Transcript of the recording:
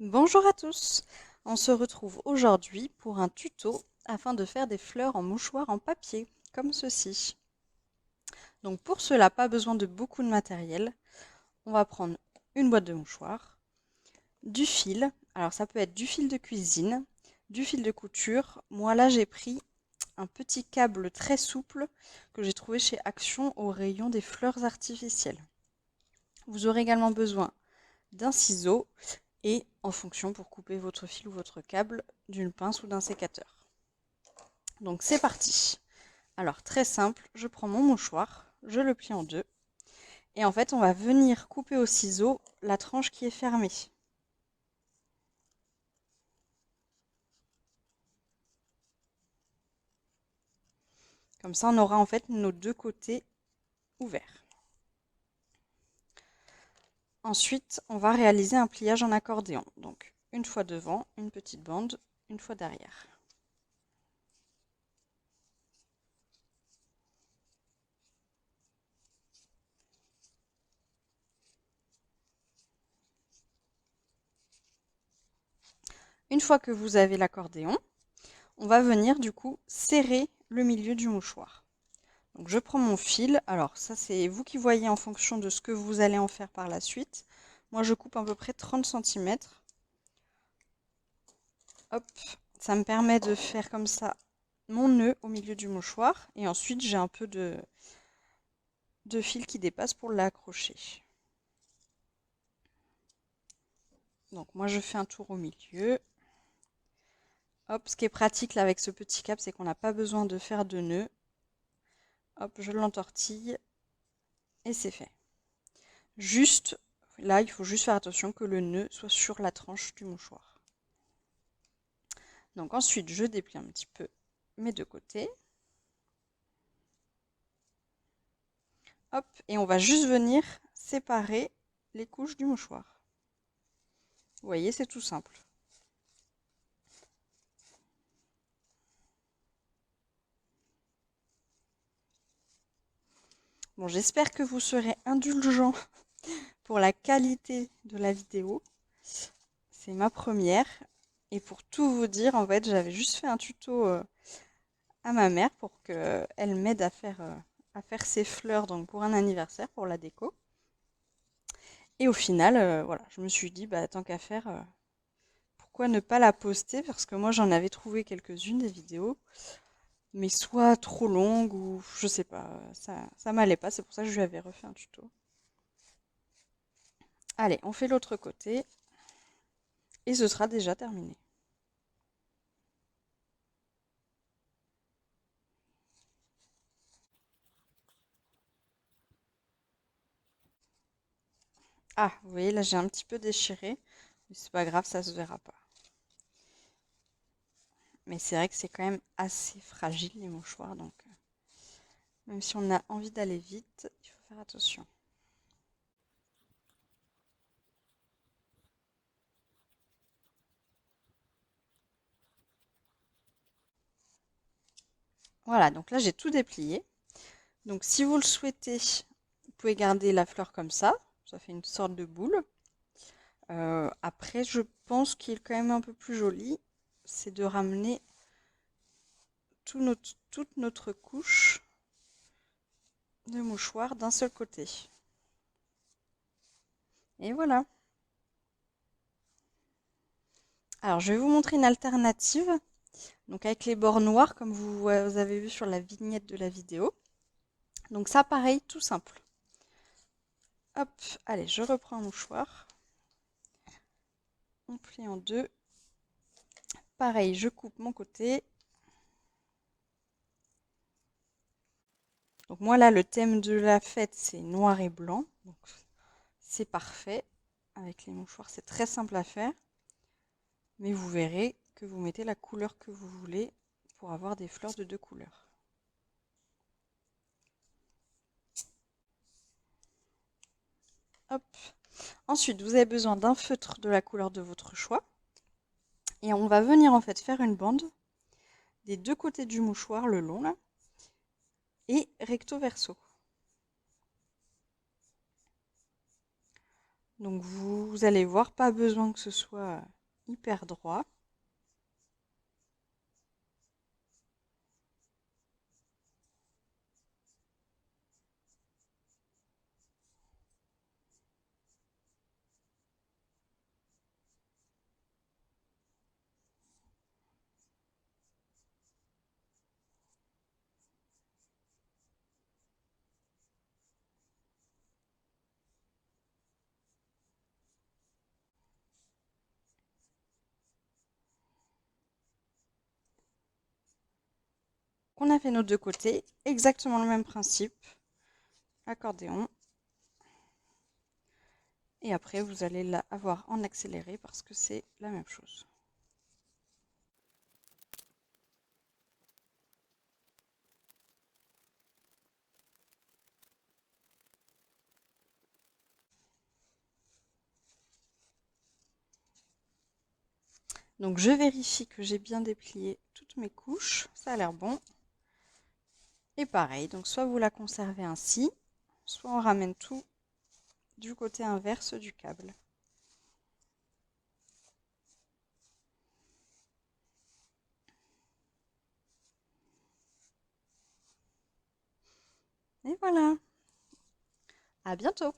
Bonjour à tous, on se retrouve aujourd'hui pour un tuto afin de faire des fleurs en mouchoir en papier, comme ceci. Donc pour cela, pas besoin de beaucoup de matériel. On va prendre une boîte de mouchoirs, du fil, alors ça peut être du fil de cuisine, du fil de couture. Moi là j'ai pris un petit câble très souple que j'ai trouvé chez Action au rayon des fleurs artificielles. Vous aurez également besoin d'un ciseau et, en fonction pour couper votre fil ou votre câble, d'une pince ou d'un sécateur. Donc c'est parti. Alors très simple, je prends mon mouchoir, je le plie en deux et en fait on va venir couper au ciseau la tranche qui est fermée. Comme ça on aura en fait nos deux côtés ouverts. Ensuite on va réaliser un pliage en accordéon. Donc une fois devant, une petite bande, une fois derrière. Une fois que vous avez l'accordéon, on va venir du coup serrer le milieu du mouchoir. Donc je prends mon fil, alors ça c'est vous qui voyez en fonction de ce que vous allez en faire par la suite. Moi je coupe à peu près 30 cm. Hop, ça me permet de faire comme ça mon nœud au milieu du mouchoir. Et ensuite j'ai un peu de fil qui dépasse pour l'accrocher. Donc moi je fais un tour au milieu. Hop, ce qui est pratique là avec ce petit cap, c'est qu'on n'a pas besoin de faire de nœud. Hop, je l'entortille et c'est fait. Juste, là il faut juste faire attention que le nœud soit sur la tranche du mouchoir. Donc ensuite, je déplie un petit peu mes deux côtés. Hop, et on va juste venir séparer les couches du mouchoir. Vous voyez, c'est tout simple. Bon, j'espère que vous serez indulgents pour la qualité de la vidéo. C'est ma première. Et pour tout vous dire, en fait, j'avais juste fait un tuto à ma mère pour qu'elle m'aide à faire ses fleurs donc pour un anniversaire, pour la déco. Et au final, voilà, je me suis dit, bah, tant qu'à faire, pourquoi ne pas la poster? Parce que moi, j'en avais trouvé quelques-unes des vidéos, mais soit trop longues ou je sais pas, ça m'allait pas. C'est pour ça que je lui avais refait un tuto. Allez, on fait l'autre côté et ce sera déjà terminé. Ah, vous voyez, là, j'ai un petit peu déchiré, mais c'est pas grave, ça se verra pas. Mais c'est vrai que c'est quand même assez fragile, les mouchoirs, donc même si on a envie d'aller vite, il faut faire attention. Voilà, donc là, j'ai tout déplié. Donc si vous le souhaitez, vous pouvez garder la fleur comme ça fait une sorte de boule. Après, je pense qu'il est quand même un peu plus joli, c'est de ramener toute notre couche de mouchoir d'un seul côté. Et voilà. Alors, je vais vous montrer une alternative. Donc, avec les bords noirs, comme vous avez vu sur la vignette de la vidéo. Donc, ça, pareil, tout simple. Hop, allez, je reprends un mouchoir. On plie en deux. Pareil, je coupe mon côté. Donc, moi, là, le thème de la fête, c'est noir et blanc. Donc, c'est parfait. Avec les mouchoirs, c'est très simple à faire. Mais vous verrez que vous mettez la couleur que vous voulez pour avoir des fleurs de deux couleurs. Hop. Ensuite, vous avez besoin d'un feutre de la couleur de votre choix. Et on va venir en fait faire une bande des deux côtés du mouchoir, le long là, et recto verso. Donc vous allez voir, pas besoin que ce soit hyper droit. On a fait nos deux côtés, exactement le même principe, accordéon. Et après, vous allez l'avoir en accéléré parce que c'est la même chose. Donc je vérifie que j'ai bien déplié toutes mes couches, ça a l'air bon. Et pareil, donc soit vous la conservez ainsi, soit on ramène tout du côté inverse du câble. Et voilà. À bientôt!